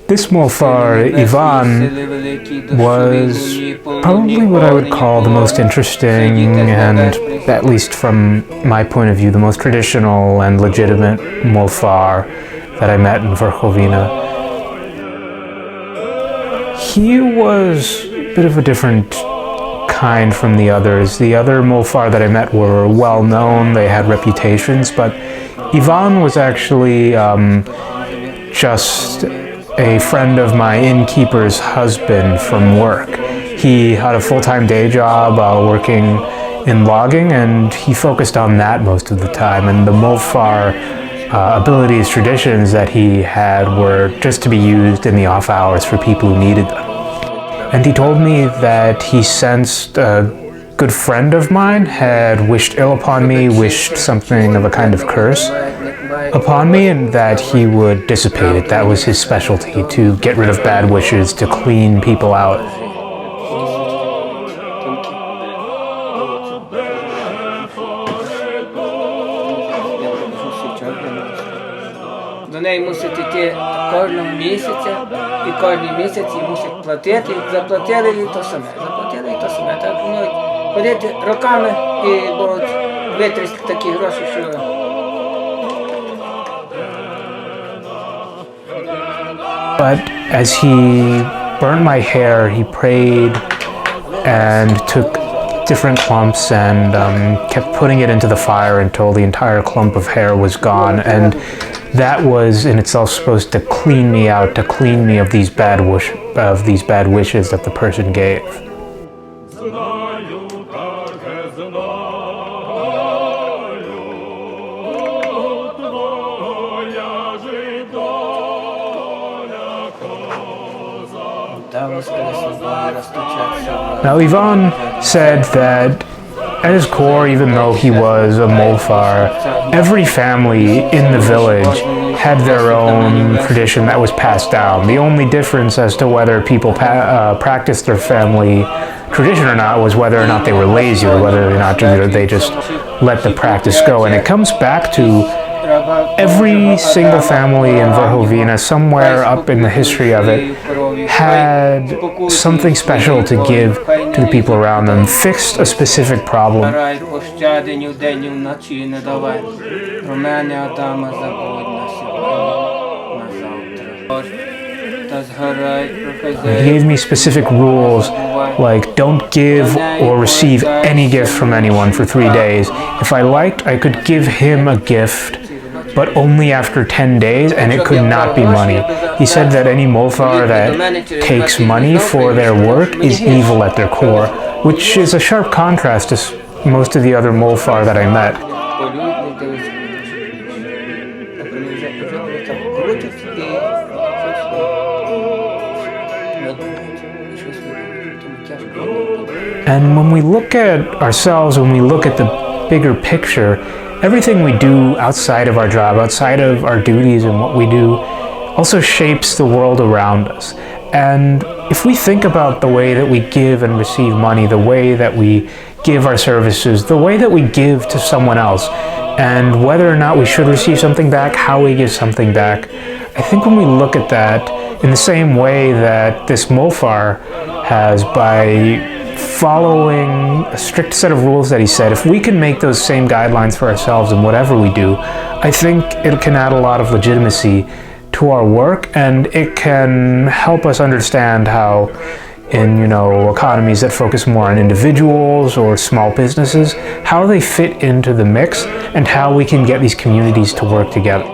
This Molfar, Ivan, was probably what I would call the most interesting and, at least from my point of view, the most traditional and legitimate Molfar that I met in Verkhovyna. He was a bit of a different kind from the others. The other Molfar that I met were well known, they had reputations, but Ivan was actually just a friend of my innkeeper's husband from work. He had a full-time day job working in logging, and he focused on that most of the time. And the Molfar abilities, traditions that he had were just to be used in the off hours for people who needed them. And he told me that he sensed a good friend of mine had wished ill upon me, wished something of a kind of curse upon me, and that he would dissipate it. That was his specialty, to get rid of bad wishes, to clean people out. До неї мусить йти кожного місяця, і кожен місяць їй мусить платити. Заплатили їй то саме, заплатили їй то саме. Так можуть ходити роками і будуть витрачати такі гроші, що... But as he burned my hair, he prayed and took different clumps and kept putting it into the fire until the entire clump of hair was gone. And that was in itself supposed to clean me out, to clean me of these bad wishes that the person gave. Now, Ivan said that at his core, even though he was a Molfar, every family in the village had their own tradition that was passed down. The only difference as to whether people practiced their family tradition or not was whether or not they were lazy, or whether or not they just let the practice go. And it comes back to every single family in Verkhovyna, somewhere up in the history of it, had something special to give to the people around them, fixed a specific problem. He gave me specific rules, like don't give or receive any gift from anyone for 3 days. If I liked, I could give him a gift, but only after 10 days, and it could not be money. He said that any Molfar that takes money for their work is evil at their core, which is a sharp contrast to most of the other Molfar that I met. And when we look at ourselves, when we look at the bigger picture, everything we do outside of our job, outside of our duties and what we do, also shapes the world around us. And if we think about the way that we give and receive money, the way that we give our services, the way that we give to someone else, and whether or not we should receive something back, how we give something back, I think when we look at that in the same way that this Molfar has, by following a strict set of rules that he said, if we can make those same guidelines for ourselves in whatever we do, I think it can add a lot of legitimacy to our work, and it can help us understand how in, economies that focus more on individuals or small businesses, how they fit into the mix and how we can get these communities to work together.